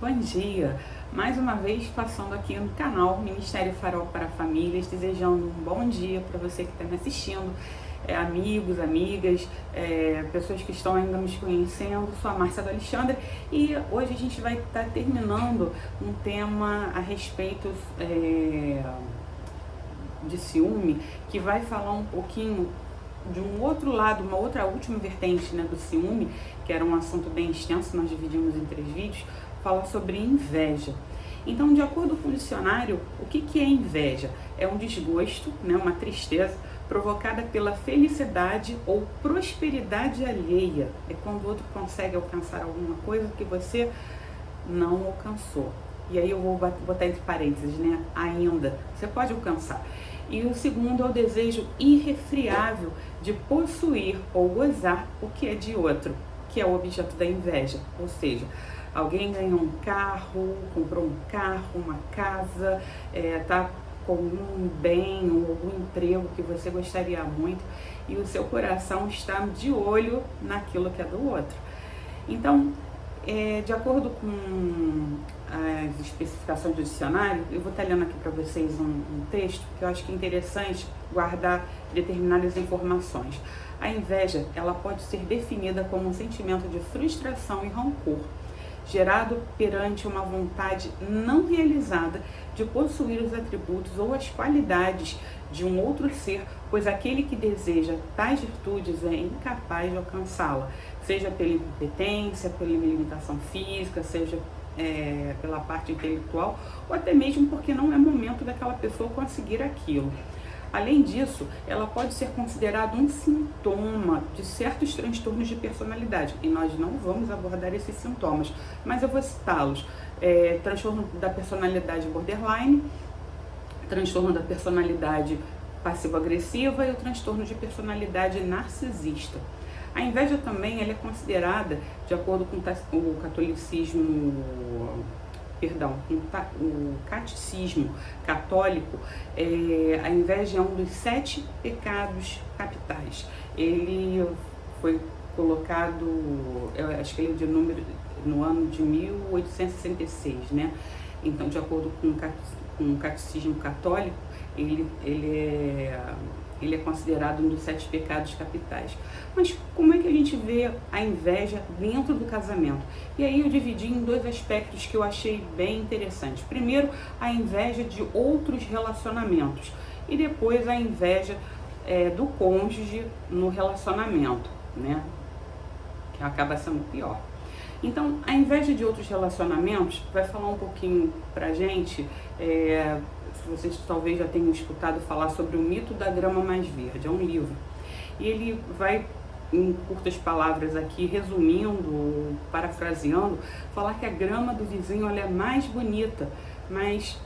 Bom dia! Mais uma vez passando aqui no canal Ministério Farol para Famílias, desejando um bom dia para você que está me assistindo, amigos, amigas, pessoas que estão ainda nos conhecendo. Sou a Márcia do Alexandre e hoje a gente vai estar terminando um tema a respeito de ciúme, que vai falar um pouquinho de um outro lado, uma outra última vertente, né, do ciúme, que era um assunto bem extenso, nós dividimos em 3 vídeos, fala sobre inveja. Então, de acordo com o dicionário, o que é inveja? É um desgosto, né, uma tristeza provocada pela felicidade ou prosperidade alheia. É quando o outro consegue alcançar alguma coisa que você não alcançou. E aí eu vou botar entre parênteses, né? Ainda. Você pode alcançar. E o segundo é o desejo irrefriável de possuir ou gozar o que é de outro, que é o objeto da inveja. Ou seja, alguém ganhou um carro, comprou um carro, uma casa, tá com um bem ou algum emprego que você gostaria muito e o seu coração está de olho naquilo que é do outro. Então, de acordo com as especificações do dicionário, eu vou estar lendo aqui para vocês um texto que eu acho que é interessante guardar determinadas informações. A inveja, ela pode ser definida como um sentimento de frustração e rancor, gerado perante uma vontade não realizada de possuir os atributos ou as qualidades de um outro ser, pois aquele que deseja tais virtudes é incapaz de alcançá-la, seja pela incompetência, pela limitação física, seja pela parte intelectual, ou até mesmo porque não é momento daquela pessoa conseguir aquilo. Além disso, ela pode ser considerada um sintoma de certos transtornos de personalidade, e nós não vamos abordar esses sintomas, mas eu vou citá-los. Transtorno da personalidade borderline, transtorno da personalidade passivo-agressiva e o transtorno de personalidade narcisista. A inveja também ela é considerada, de acordo com o catolicismo, o catecismo católico, a inveja é um dos 7 pecados capitais. Ele foi colocado, eu acho que ele é de número, no ano de 1866, né? Então, de acordo com o catecismo católico, ele é considerado um dos 7 pecados capitais. Mas como é que a gente vê a inveja dentro do casamento? E aí eu dividi em 2 aspectos que eu achei bem interessantes. Primeiro, a inveja de outros relacionamentos e depois a inveja do cônjuge no relacionamento, né? Que acaba sendo pior. Então, a inveja de outros relacionamentos vai falar um pouquinho pra gente, vocês talvez já tenham escutado falar sobre o mito da grama mais verde, é um livro. E ele vai, em curtas palavras aqui, resumindo, parafraseando, falar que a grama do vizinho ela é mais bonita, mas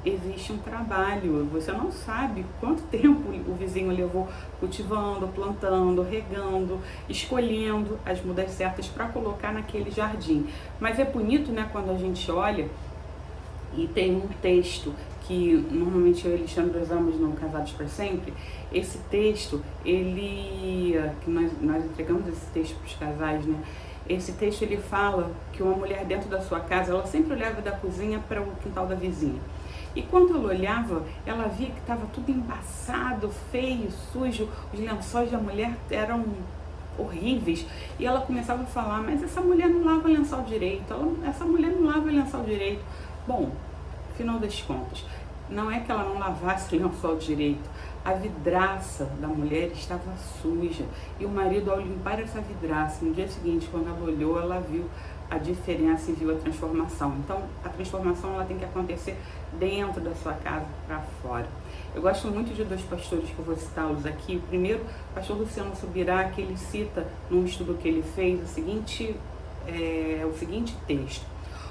existe um trabalho, você não sabe quanto tempo o vizinho levou cultivando, plantando, regando, escolhendo as mudas certas para colocar naquele jardim. Mas é bonito, né, quando a gente olha e tem um texto que normalmente eu e Alexandre usamos no Casados para Sempre. Esse texto, que nós entregamos esse texto para os casais, né? Esse texto ele fala que uma mulher dentro da sua casa, ela sempre olhava da cozinha para o quintal da vizinha. E quando ela olhava, ela via que estava tudo embaçado, feio, sujo, os lençóis da mulher eram horríveis. E ela começava a falar, mas essa mulher não lava lençol direito, essa mulher não lava lençol direito. Bom, final das contas, não é que ela não lavasse o lençol direito, a vidraça da mulher estava suja. E o marido, ao limpar essa vidraça, no dia seguinte, quando ela olhou, ela viu a diferença e viu a transformação. Então, a transformação ela tem que acontecer dentro da sua casa para fora. Eu gosto muito de 2 pastores que eu vou citá-los aqui. O primeiro, o pastor Luciano Subirá, que ele cita num estudo que ele fez o seguinte texto: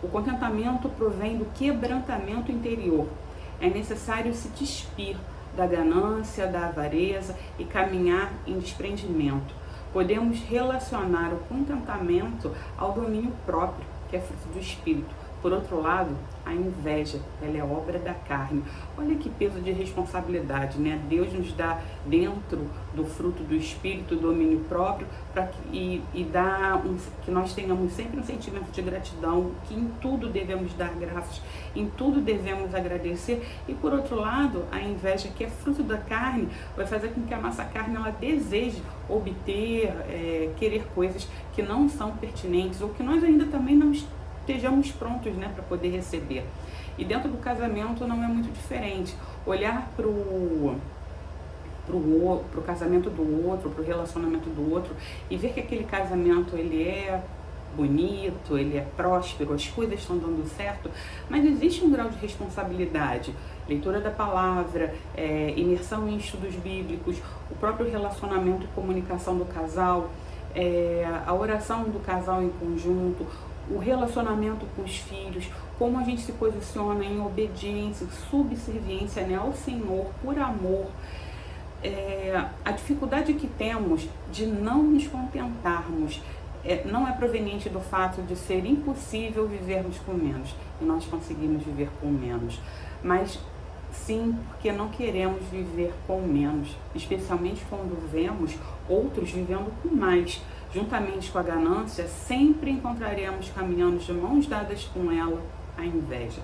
o contentamento provém do quebrantamento interior. É necessário se despir da ganância, da avareza e caminhar em desprendimento. Podemos relacionar o contentamento ao domínio próprio, que é fruto do espírito, Por outro lado, a inveja, ela é obra da carne. Olha que peso de responsabilidade, né? Deus nos dá dentro do fruto do Espírito, domínio próprio, para que, dá que nós tenhamos sempre um sentimento de gratidão, que em tudo devemos dar graças, em tudo devemos agradecer. E por outro lado, a inveja, que é fruto da carne, vai fazer com que a nossa carne ela deseje obter, querer coisas que não são pertinentes ou que nós ainda também não estejamos prontos, né, para poder receber. E dentro do casamento não é muito diferente. Olhar para o casamento do outro, para o relacionamento do outro e ver que aquele casamento ele é bonito, ele é próspero, as coisas estão dando certo, mas existe um grau de responsabilidade. Leitura da palavra, imersão em estudos bíblicos, o próprio relacionamento e comunicação do casal, a oração do casal em conjunto, o relacionamento com os filhos, como a gente se posiciona em obediência, subserviência, né, ao Senhor, por amor. A dificuldade que temos de não nos contentarmos não é proveniente do fato de ser impossível vivermos com menos, e nós conseguimos viver com menos, mas sim porque não queremos viver com menos, especialmente quando vemos outros vivendo com mais. Juntamente com a ganância, sempre encontraremos caminhando de mãos dadas com ela a inveja.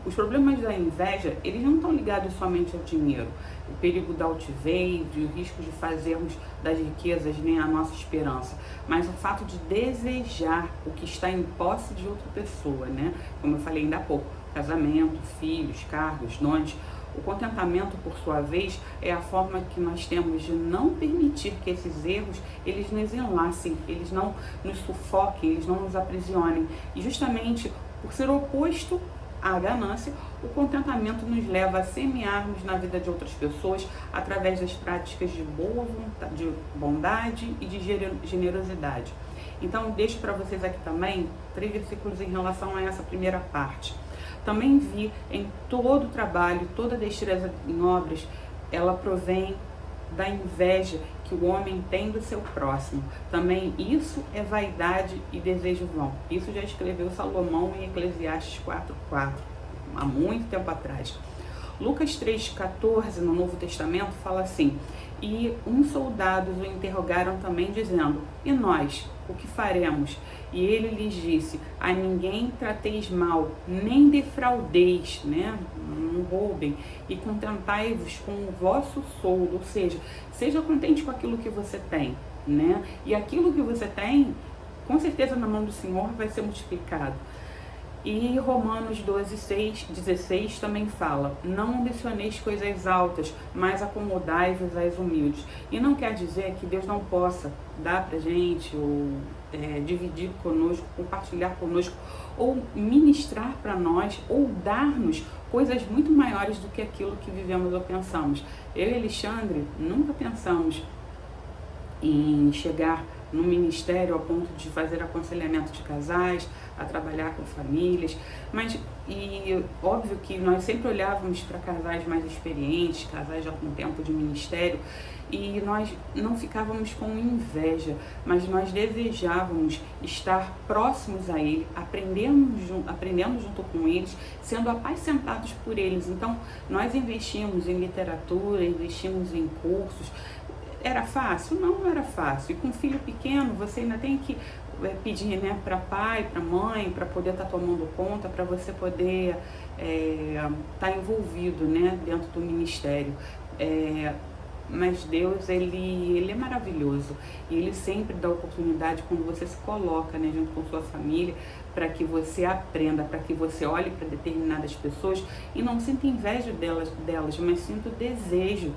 Os problemas da inveja, eles não estão ligados somente ao dinheiro, o perigo da altivez, o risco de fazermos das riquezas nem a nossa esperança, mas o fato de desejar o que está em posse de outra pessoa, né? Como eu falei ainda há pouco, casamento, filhos, cargos, dons. O contentamento, por sua vez, é a forma que nós temos de não permitir que esses erros, eles nos enlacem, eles não nos sufoquem, eles não nos aprisionem. E justamente por ser oposto à ganância, o contentamento nos leva a semearmos na vida de outras pessoas através das práticas de boa vontade, de bondade e de generosidade. Então, deixo para vocês aqui também 3 versículos em relação a essa primeira parte. Também vi em todo o trabalho, toda destreza em obras, ela provém da inveja que o homem tem do seu próximo. Também isso é vaidade e desejo vão. Isso já escreveu Salomão em Eclesiastes 4:4, há muito tempo atrás. Lucas 3:14, no Novo Testamento, fala assim: e uns soldados o interrogaram também, dizendo: e nós, o que faremos? E ele lhes disse: a ninguém trateis mal, nem defraudeis, né? Não roubem, e contentai-vos com o vosso soldo, ou seja contente com aquilo que você tem, né? E aquilo que você tem, com certeza na mão do Senhor vai ser multiplicado. E Romanos 12:16 também fala: não ambicioneis coisas altas, mas acomodai-vos às humildes. E não quer dizer que Deus não possa dar pra gente, ou dividir conosco, compartilhar conosco, ou ministrar para nós, ou dar-nos coisas muito maiores do que aquilo que vivemos ou pensamos. Eu e Alexandre nunca pensamos em chegar no ministério ao ponto de fazer aconselhamento de casais, a trabalhar com famílias, mas óbvio que nós sempre olhávamos para casais mais experientes, casais já com tempo de ministério, e nós não ficávamos com inveja, mas nós desejávamos estar próximos a ele, aprendendo junto com eles, sendo apacentados por eles. Então nós investimos em literatura, investimos em cursos. Era fácil? Não era fácil. E com filho pequeno, você ainda tem que pedir, né, para pai, para mãe, para poder estar tomando conta, para você poder estar envolvido, né, dentro do ministério. Mas Deus, ele é maravilhoso, e Ele sempre dá oportunidade quando você se coloca, né, junto com sua família, para que você aprenda, para que você olhe para determinadas pessoas e não sinta inveja delas, mas sinta o desejo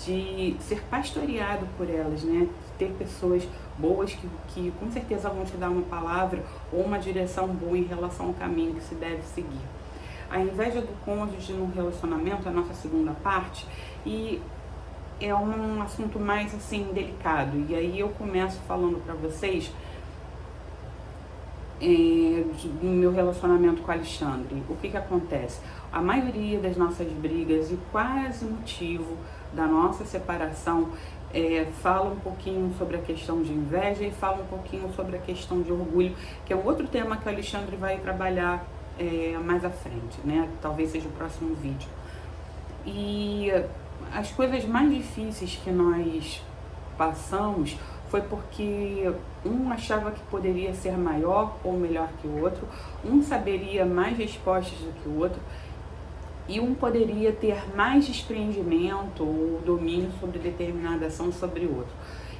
de ser pastoreado por elas, né? Ter pessoas boas que com certeza vão te dar uma palavra ou uma direção boa em relação ao caminho que se deve seguir. A inveja do cônjuge no relacionamento é a nossa segunda parte, e é um assunto mais assim delicado, e aí eu começo falando para vocês no meu relacionamento com o Alexandre. O que acontece? A maioria das nossas brigas, e quase motivo da nossa separação, fala um pouquinho sobre a questão de inveja e fala um pouquinho sobre a questão de orgulho, que é um outro tema que o Alexandre vai trabalhar mais à frente, né? Talvez seja o próximo vídeo. E as coisas mais difíceis que nós passamos foi porque um achava que poderia ser maior ou melhor que o outro, um saberia mais respostas do que o outro, e um poderia ter mais desprendimento ou domínio sobre determinada ação sobre o outro.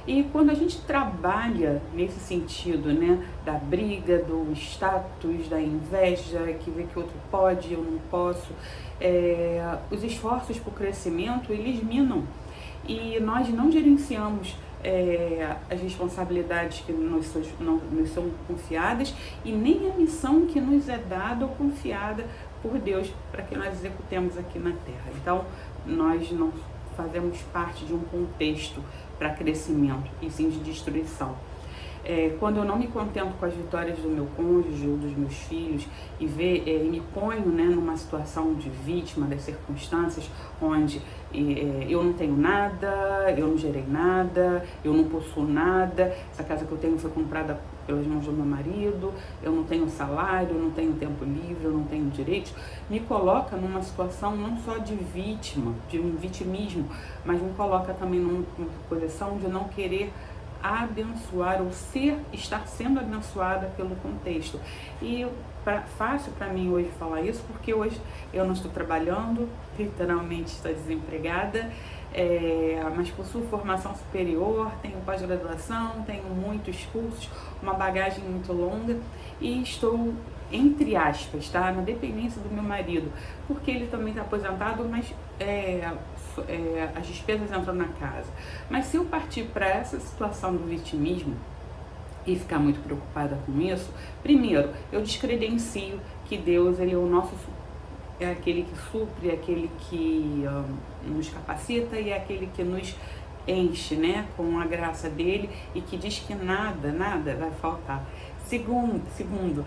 E quando a gente trabalha nesse sentido, né, da briga, do status, da inveja, que vê que o outro pode, eu não posso, os esforços para o crescimento, eles minam. E nós não gerenciamos as responsabilidades que nos são confiadas e nem a missão que nos é dada ou confiada por Deus para que nós executemos aqui na Terra. Então, nós não fazemos parte de um contexto para crescimento, e sim de destruição. Quando eu não me contento com as vitórias do meu cônjuge ou dos meus filhos e me ponho, né, numa situação de vítima das circunstâncias, onde eu não tenho nada, eu não gerei nada, eu não possuo nada, essa casa que eu tenho foi comprada pelas mãos do meu marido, eu não tenho salário, eu não tenho tempo livre, eu não tenho direitos, me coloca numa situação não só de vítima, de um vitimismo, mas me coloca também numa posição de não querer abençoar ou estar sendo abençoada pelo contexto. E fácil para mim hoje falar isso, porque hoje eu não estou trabalhando, literalmente estou desempregada, mas possuo formação superior, tenho pós-graduação, tenho muitos cursos, uma bagagem muito longa e estou, entre aspas, tá, na dependência do meu marido, porque ele também está aposentado, mas as despesas entram na casa. Mas se eu partir para essa situação do vitimismo e ficar muito preocupada com isso, primeiro, eu descredencio que Deus, ele é aquele que supre, é aquele que nos capacita e é aquele que nos enche, né, com a graça dele e que diz que nada vai faltar. Segundo,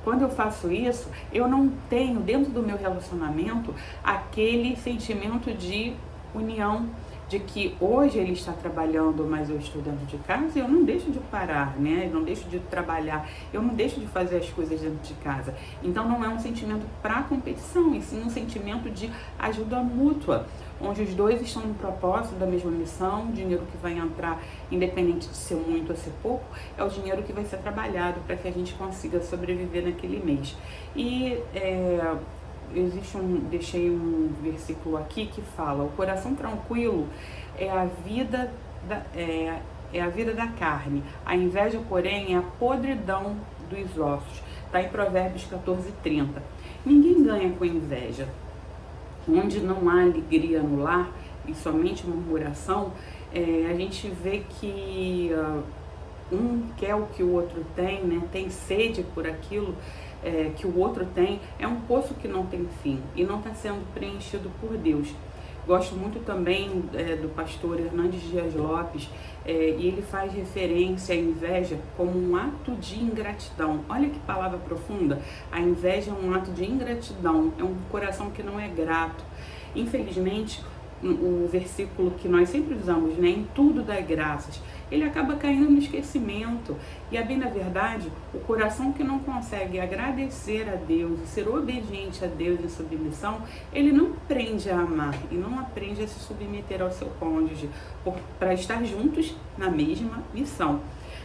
quando eu faço isso, eu não tenho dentro do meu relacionamento aquele sentimento de união, de que hoje ele está trabalhando, mas eu estou dentro de casa, eu não deixo de parar, né? Eu não deixo de trabalhar, eu não deixo de fazer as coisas dentro de casa. Então não é um sentimento para competição, e sim um sentimento de ajuda mútua, onde os dois estão no propósito da mesma missão. O dinheiro que vai entrar, independente de ser muito ou ser pouco, é o dinheiro que vai ser trabalhado para que a gente consiga sobreviver naquele mês. E deixei um versículo aqui que fala: o coração tranquilo é a vida da carne, a inveja, porém, é a podridão dos ossos. Está em Provérbios 14:30. Ninguém ganha com inveja. Onde não há alegria no lar e somente murmuração, a gente vê que um quer o que o outro tem, né? Tem sede por aquilo que o outro tem. É um poço que não tem fim e não está sendo preenchido por Deus. Gosto muito também do pastor Hernandes Dias Lopes, e ele faz referência à inveja como um ato de ingratidão. Olha que palavra profunda. A inveja é um ato de ingratidão, é um coração que não é grato. Infelizmente, o versículo que nós sempre usamos, né, em tudo dai graças, ele acaba caindo no esquecimento. E bem na verdade, o coração que não consegue agradecer a Deus e ser obediente a Deus em submissão, ele não aprende a amar e não aprende a se submeter ao seu cônjuge para estar juntos na mesma missão.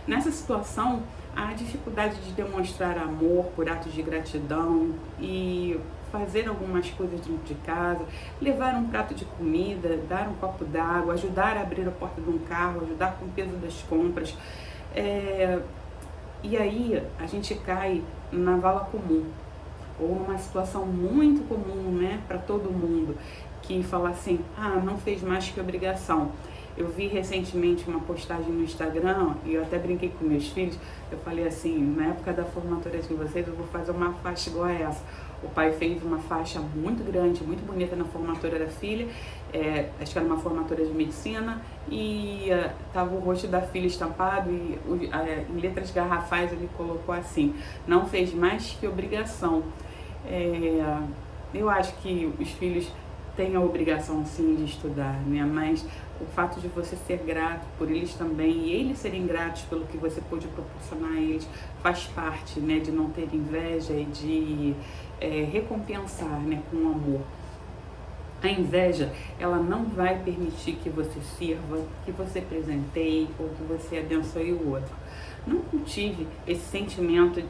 Nessa situação, a dificuldade de demonstrar amor por atos de gratidão e fazer algumas coisas dentro de casa, levar um prato de comida, dar um copo d'água, ajudar a abrir a porta de um carro, ajudar com o peso das compras. E aí a gente cai na vala comum, ou numa situação muito comum, né, para todo mundo, que fala assim: não fez mais que obrigação. Eu vi recentemente uma postagem no Instagram e eu até brinquei com meus filhos. Eu falei assim: na época da formatura de vocês, eu vou fazer uma faixa igual a essa. O pai fez uma faixa muito grande, muito bonita na formatura da filha, acho que era uma formatura de medicina, e estava o rosto da filha estampado e em letras garrafais ele colocou assim: não fez mais que obrigação. Eu acho que os filhos tem a obrigação sim de estudar, né? Mas o fato de você ser grato por eles também e eles serem gratos pelo que você pôde proporcionar a eles faz parte, né? De não ter inveja e de recompensar, né? Com amor. A inveja, ela não vai permitir que você sirva, que você presenteie ou que você abençoe o outro. Não cultive esse sentimento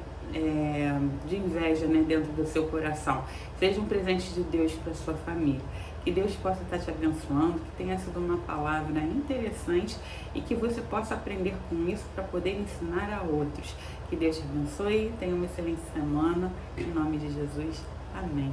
de inveja, né, dentro do seu coração. Seja um presente de Deus para sua família. Que Deus possa estar te abençoando, que tenha sido uma palavra interessante e que você possa aprender com isso para poder ensinar a outros. Que Deus te abençoe, tenha uma excelente semana. Em nome de Jesus. Amém.